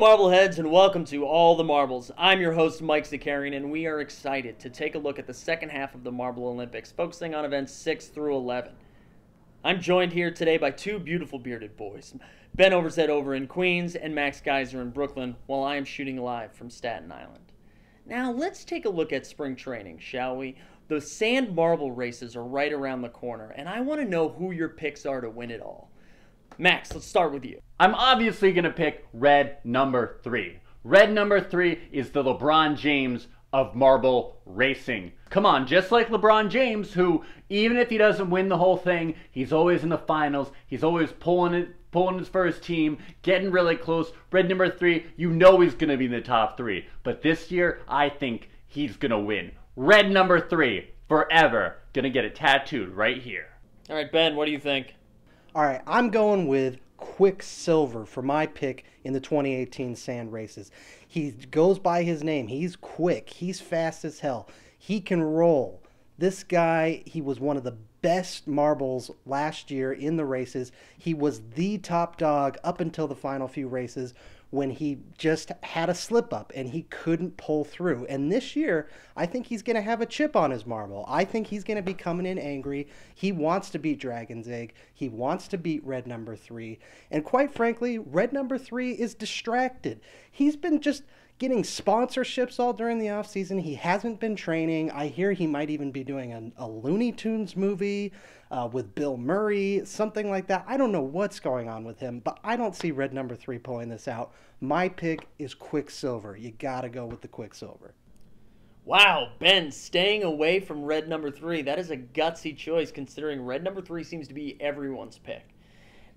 Marbleheads, and welcome to All the Marbles. I'm your host, Mike Zakarian, and we are excited to take a look at the second half of the Marblelympics, focusing on events 6 through 11. I'm joined here today by two beautiful bearded boys, Ben Overzet over in Queens and Max Geyser in Brooklyn, while I am shooting live from Staten Island. Now, let's take a look at spring training, shall we? The sand marble races are right around the corner, and I want to know who your picks are to win it all. Max, let's start with you. I'm obviously going to pick red number 3. Red number 3 is the LeBron James of marble racing. Come on, just like LeBron James, who, even if he doesn't win the whole thing, he's always in the finals. He's always pulling his first team, getting really close. Red number 3, you know he's going to be in the top 3. But this year, I think he's going to win. Red number 3, forever. Going to get it tattooed right here. All right, Ben, what do you think? All right, I'm going with Quicksilver for my pick in the 2018 sand races. He goes by his name. He's quick. He's fast as hell. He can roll. This guy, he was one of the best marbles last year in the races. He was the top dog up until the final few races when he just had a slip up and he couldn't pull through. And this year, I think he's going to have a chip on his marble. I think he's going to be coming in angry. He wants to beat Dragon's Egg. He wants to beat red number 3. And quite frankly, red number 3 is distracted. He's been just getting sponsorships all during the offseason. He hasn't been training. I hear he might even be doing a Looney Tunes movie with Bill Murray, something like that. I don't know what's going on with him, but I don't see red number 3 pulling this out. My pick is Quicksilver. You got to go with the Quicksilver. Wow, Ben, staying away from red number 3. That is a gutsy choice, considering red number 3 seems to be everyone's pick.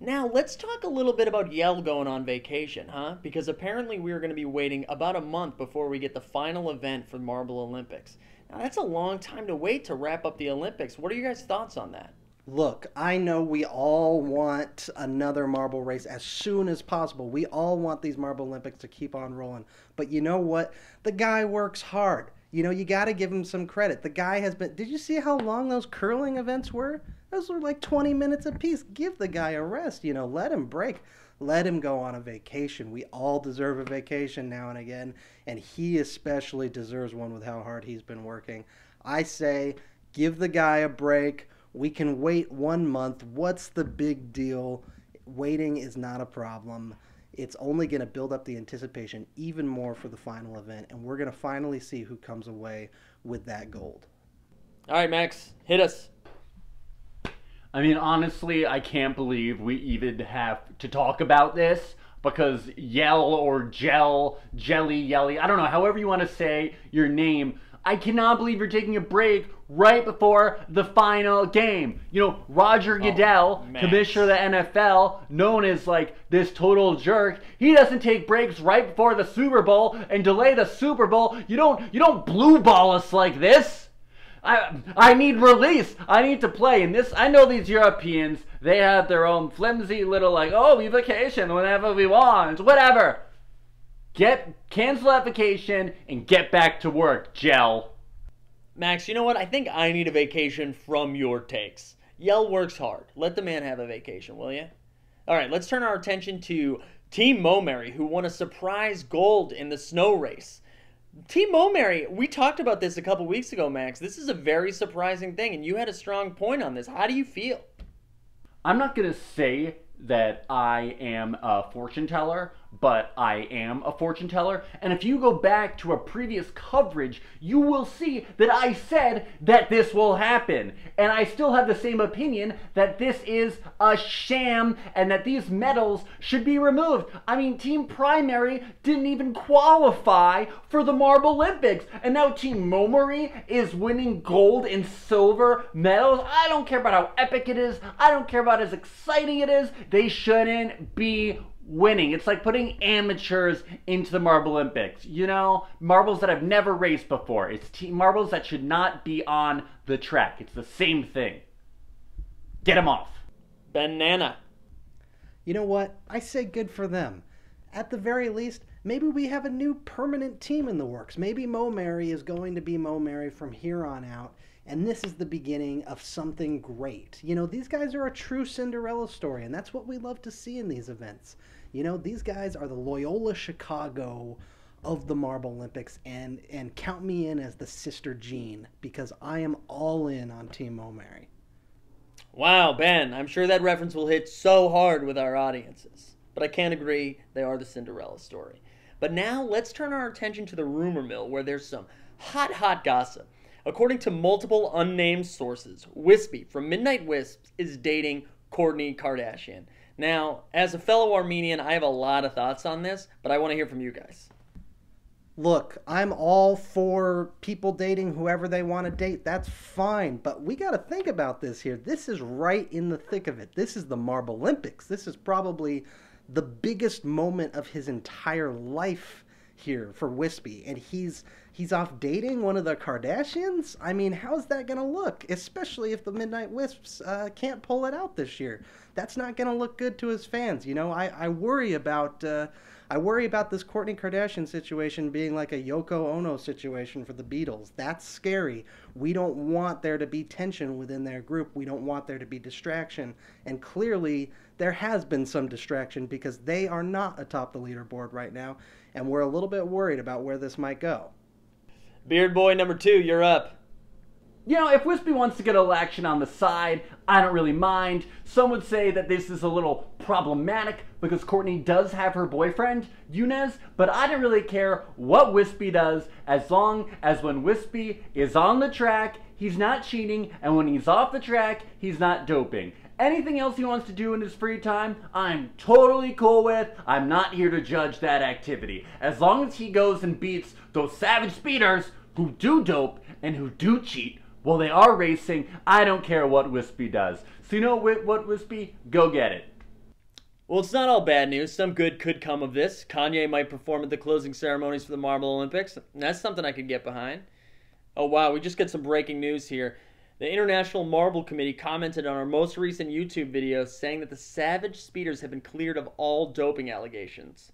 Now, let's talk a little bit about Yel going on vacation, huh? Because apparently we are going to be waiting about a month before we get the final event for the Marblelympics. Now, that's a long time to wait to wrap up the Olympics. What are your guys' thoughts on that? Look, I know we all want another marble race as soon as possible. We all want these Marblelympics to keep on rolling. But you know what? The guy works hard. You know, you got to give him some credit. The guy has been... Did you see how long those curling events were? Those were like 20 minutes apiece. Give the guy a rest. You know, let him break. Let him go on a vacation. We all deserve a vacation now and again. And he especially deserves one with how hard he's been working. I say, give the guy a break. We can wait 1 month. What's the big deal? Waiting is not a problem. It's only going to build up the anticipation even more for the final event, and we're going to finally see who comes away with that gold. All right, Max, hit us. I mean, honestly, I can't believe we even have to talk about this because Yel or Gel, Jelly, Yelly, I don't know, however you want to say your name, I cannot believe you're taking a break right before the final game. You know, Roger Goodell, commissioner of the NFL, known as like this total jerk, he doesn't take breaks right before the Super Bowl and delay the Super Bowl. You don't blue ball us like this. I need release. I need to play. And this, I know these Europeans, they have their own flimsy little like, oh, we vacation whenever we want, whatever. Cancel that vacation and get back to work, Gel. Max, you know what? I think I need a vacation from your takes. Yel works hard. Let the man have a vacation, will you? All right, let's turn our attention to Team Moe Mary, who won a surprise gold in the snow race. Team Moe Mary, we talked about this a couple weeks ago, Max. This is a very surprising thing, and you had a strong point on this. How do you feel? I'm not going to say that I am a fortune teller, but I am a fortune teller. And if you go back to a previous coverage, you will see that I said that this will happen. And I still have the same opinion that this is a sham and that these medals should be removed. I mean, Team Primary didn't even qualify for the Marblelympics. And now Team Moe Mary is winning gold and silver medals. I don't care about how epic it is. I don't care about how exciting it is. They shouldn't be winning. It's like putting amateurs into the Marblelympics. You know, marbles that have never raced before. It's marbles that should not be on the track. It's the same thing. Get them off. Banana. You know what? I say good for them. At the very least, maybe we have a new permanent team in the works. Maybe Moe Mary is going to be Moe Mary from here on out. And this is the beginning of something great. You know, these guys are a true Cinderella story, and that's what we love to see in these events. You know, these guys are the Loyola Chicago of the Marblelympics, and count me in as the Sister Jean, because I am all in on Timo Murray. Wow, Ben, I'm sure that reference will hit so hard with our audiences. But I can't agree, they are the Cinderella story. But now let's turn our attention to the rumor mill, where there's some hot gossip. According to multiple unnamed sources, Whispy from Midnight Wisps is dating Kourtney Kardashian. Now, as a fellow Armenian, I have a lot of thoughts on this, but I want to hear from you guys. Look, I'm all for people dating whoever they want to date. That's fine. But we got to think about this here. This is right in the thick of it. This is the Marblelympics. This is probably the biggest moment of his entire life here for Whispy. And he's off dating one of the Kardashians? I mean, how's that going to look? Especially if the Midnight Wisps can't pull it out this year. That's not going to look good to his fans. You know, I worry about this Kourtney Kardashian situation being like a Yoko Ono situation for the Beatles. That's scary. We don't want there to be tension within their group. We don't want there to be distraction. And clearly, there has been some distraction because they are not atop the leaderboard right now. And we're a little bit worried about where this might go. Beard Boy number 2, you're up. You know, if Whispy wants to get a little action on the side, I don't really mind. Some would say that this is a little problematic because Kourtney does have her boyfriend, Younes, but I don't really care what Whispy does as long as when Whispy is on the track, he's not cheating, and when he's off the track, he's not doping. Anything else he wants to do in his free time, I'm totally cool with. I'm not here to judge that activity. As long as he goes and beats those savage speeders who do dope and who do cheat, well, they are racing. I don't care what Whispy does. So you know what, Whispy? Go get it. Well, it's not all bad news. Some good could come of this. Kanye might perform at the closing ceremonies for the Marblelympics. That's something I could get behind. Oh, wow, we just get some breaking news here. The International Marble Committee commented on our most recent YouTube video saying that the Savage Speeders have been cleared of all doping allegations.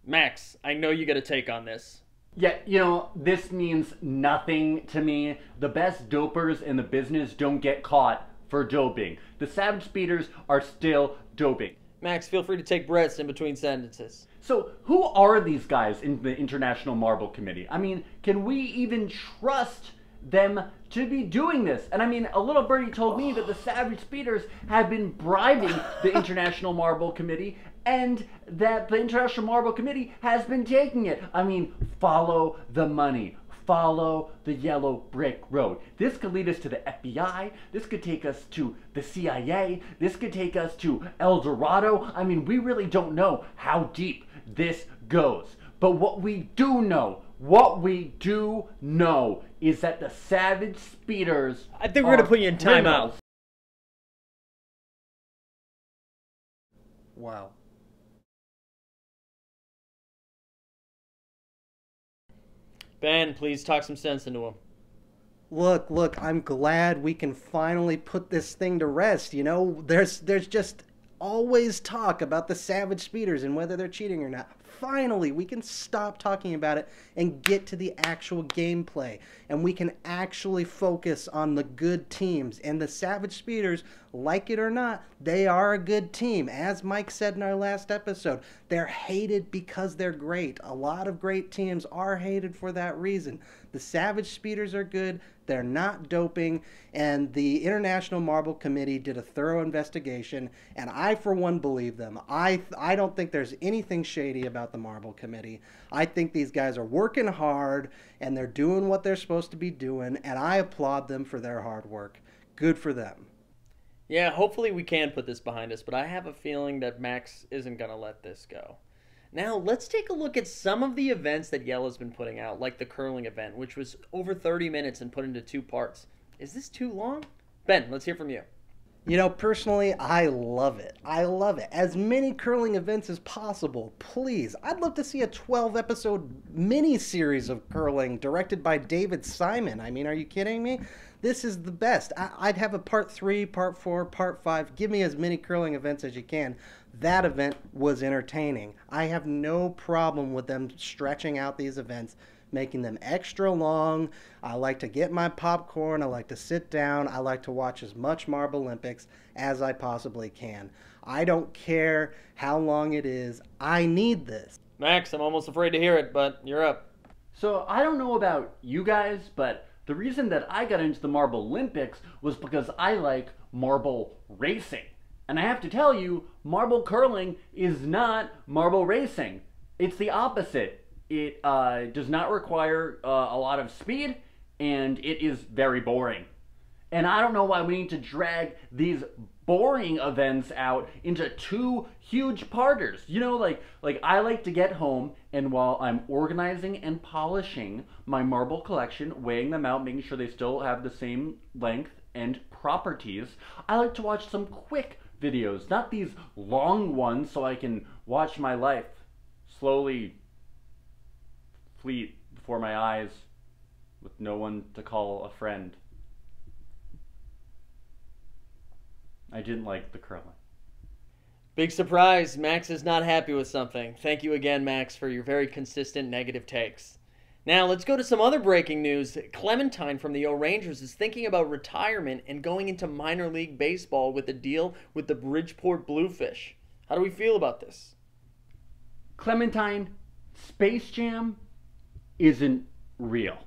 Max, I know you got a take on this. Yeah, you know, this means nothing to me. The best dopers in the business don't get caught for doping. The Savage Speeders are still doping. Max, feel free to take breaths in between sentences. So, who are these guys in the International Marble Committee? I mean, can we even trust them to be doing this? And I mean, a little birdie told me that the Savage Speeders have been bribing the International Marble Committee, and that the International Marble Committee has been taking it. I mean, follow the money. Follow the yellow brick road. This could lead us to the FBI. This could take us to the CIA. This could take us to El Dorado. I mean, we really don't know how deep this goes. But what we do know is that the Savage Speeders I think we're going to put you in timeout. Wow. Ben, please talk some sense into him. Look, I'm glad we can finally put this thing to rest. You know, there's just always talk about the Savage Speeders and whether they're cheating or not. Finally, we can stop talking about it and get to the actual gameplay. And we can actually focus on the good teams. And the Savage Speeders, like it or not, they are a good team. As Mike said in our last episode, they're hated because they're great. A lot of great teams are hated for that reason. The Savage Speeders are good. They're not doping, and the International Marble Committee did a thorough investigation, and I, for one, believe them. I don't think there's anything shady about the Marble Committee. I think these guys are working hard, and they're doing what they're supposed to be doing, and I applaud them for their hard work. Good for them. Yeah, hopefully we can put this behind us, but I have a feeling that Max isn't going to let this go. Now, let's take a look at some of the events that Yell has been putting out, like the curling event, which was over 30 minutes and put into 2 parts. Is this too long? Ben, let's hear from you. You know, personally, I love it. I love it. As many curling events as possible, please. I'd love to see a 12-episode mini-series of curling directed by David Simon. I mean, are you kidding me? This is the best. I'd have a part 3, part 4, part 5. Give me as many curling events as you can. That event was entertaining. I have no problem with them stretching out these events making them extra long. I like to get my popcorn. I like to sit down. I like to watch as much Marblelympics as I possibly can. I don't care how long it is. I need this. Max, I'm almost afraid to hear it, but you're up. So I don't know about you guys, but the reason that I got into the Marblelympics was because I like marble racing. And I have to tell you, marble curling is not marble racing. It's the opposite. It does not require a lot of speed, and it is very boring. And I don't know why we need to drag these boring events out into two huge parters. You know, like I like to get home, and while I'm organizing and polishing my marble collection, weighing them out, making sure they still have the same length and properties, I like to watch some quick videos, not these long ones, so I can watch my life slowly fleet before my eyes with no one to call a friend. I didn't like the curling. Big surprise, Max is not happy with something. Thank you again, Max, for your very consistent negative takes. Now, let's go to some other breaking news. Clementine from the O'Rangers is thinking about retirement and going into minor league baseball with a deal with the Bridgeport Bluefish. How do we feel about this? Clementine, Space Jam isn't real.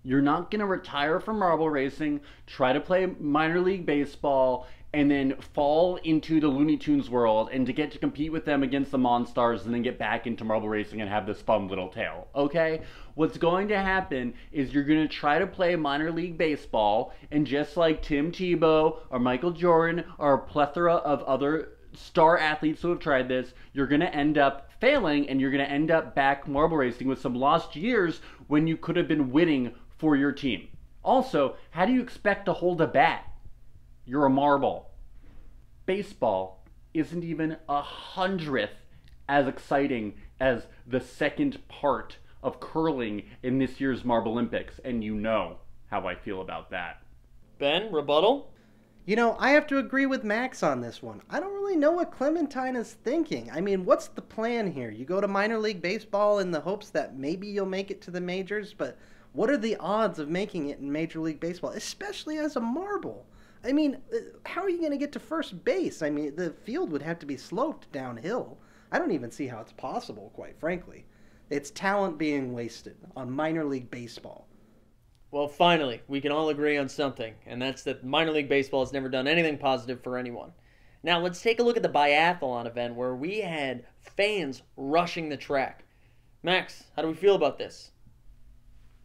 You're not going to retire from marble racing, try to play minor league baseball, and then fall into the Looney Tunes world and to get to compete with them against the Monstars and then get back into marble racing and have this fun little tale, okay? What's going to happen is you're going to try to play minor league baseball, and just like Tim Tebow or Michael Jordan or a plethora of other star athletes who have tried this, you're going to end up failing, and you're going to end up back marble racing with some lost years when you could have been winning for your team. Also, how do you expect to hold a bat? You're a marble. Baseball isn't even 100th as exciting as the second part of curling in this year's Marblelympics, and you know how I feel about that. Ben, rebuttal? You know, I have to agree with Max on this one. I don't really know what Clementine is thinking. I mean, what's the plan here? You go to minor league baseball in the hopes that maybe you'll make it to the majors, but what are the odds of making it in Major League Baseball, especially as a marble? I mean, how are you going to get to first base? I mean, the field would have to be sloped downhill. I don't even see how it's possible, quite frankly. It's talent being wasted on minor league baseball. Well, finally, we can all agree on something, and that's that minor league baseball has never done anything positive for anyone. Now, let's take a look at the Biathlon event where we had fans rushing the track. Max, how do we feel about this?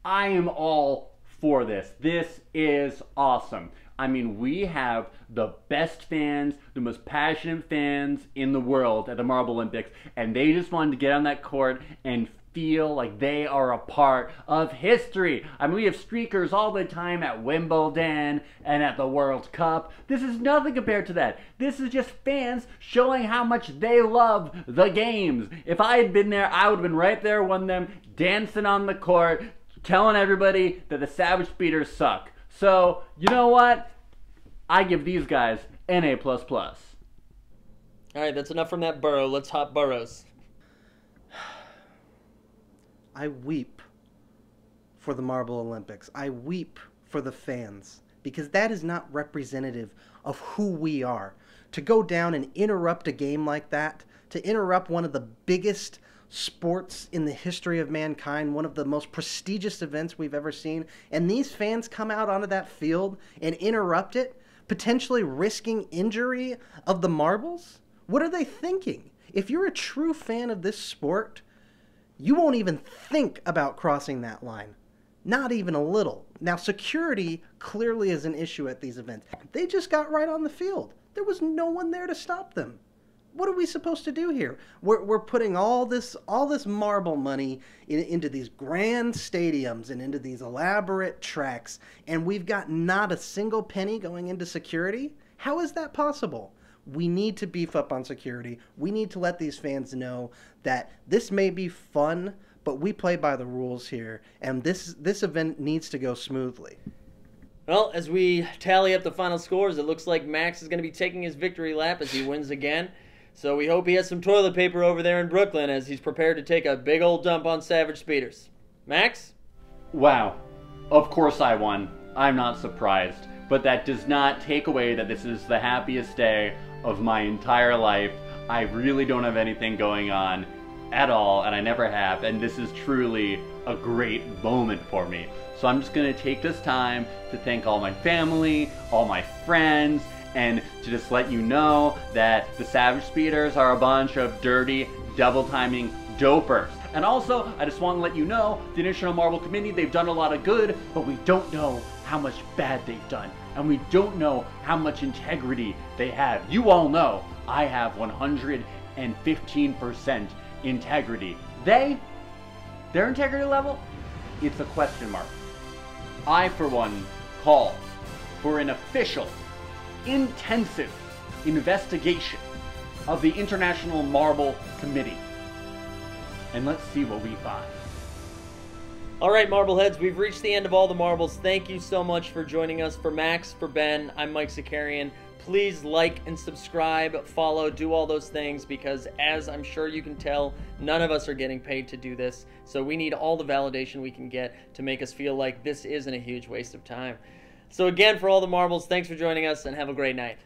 I am all for this. This is awesome. I mean, we have the best fans, the most passionate fans in the world at the Marblelympics, and they just wanted to get on that court and feel like they are a part of history. I mean, we have streakers all the time at Wimbledon and at the World Cup. This is nothing compared to that. This is just fans showing how much they love the games. If I had been there, I would have been right there with them, dancing on the court, telling everybody that the Savage Speeders suck. So, you know what? I give these guys an A++. All right, that's enough from that burrow. Let's hop burrows. I weep for the Marblelympics. I weep for the fans because that is not representative of who we are. To go down and interrupt a game like that, to interrupt one of the biggest sports in the history of mankind, one of the most prestigious events we've ever seen, and these fans come out onto that field and interrupt it, potentially risking injury of the marbles? What are they thinking? If you're a true fan of this sport, you won't even think about crossing that line. Not even a little. Now, security clearly is an issue at these events. They just got right on the field. There was no one there to stop them. What are we supposed to do here? We're putting all this marble money into these grand stadiums and into these elaborate tracks, and we've got not a single penny going into security? How is that possible? We need to beef up on security. We need to let these fans know that this may be fun, but we play by the rules here, and this event needs to go smoothly. Well, as we tally up the final scores, it looks like Max is going to be taking his victory lap as he wins again. So we hope he has some toilet paper over there in Brooklyn as he's prepared to take a big old dump on Savage Speeders. Max? Wow. Of course I won. I'm not surprised. But that does not take away that this is the happiest day of my entire life. I really don't have anything going on at all, and I never have, and this is truly a great moment for me. So I'm just gonna take this time to thank all my family, all my friends, and to just let you know that the Savage Speeders are a bunch of dirty, double-timing dopers. And also, I just want to let you know, the International Marble Committee, they've done a lot of good, but we don't know how much bad they've done. And we don't know how much integrity they have. You all know I have 115% integrity. Their integrity level, it's a question mark. I, for one, call for an official, intensive investigation of the International Marble Committee. And let's see what we find. All right, Marbleheads, we've reached the end of all the marbles. Thank you so much for joining us. For Max, for Ben, I'm Mike Zakarian. Please like and subscribe, follow, do all those things, because as I'm sure you can tell, none of us are getting paid to do this. So we need all the validation we can get to make us feel like this isn't a huge waste of time. So again, for all the marbles, thanks for joining us and have a great night.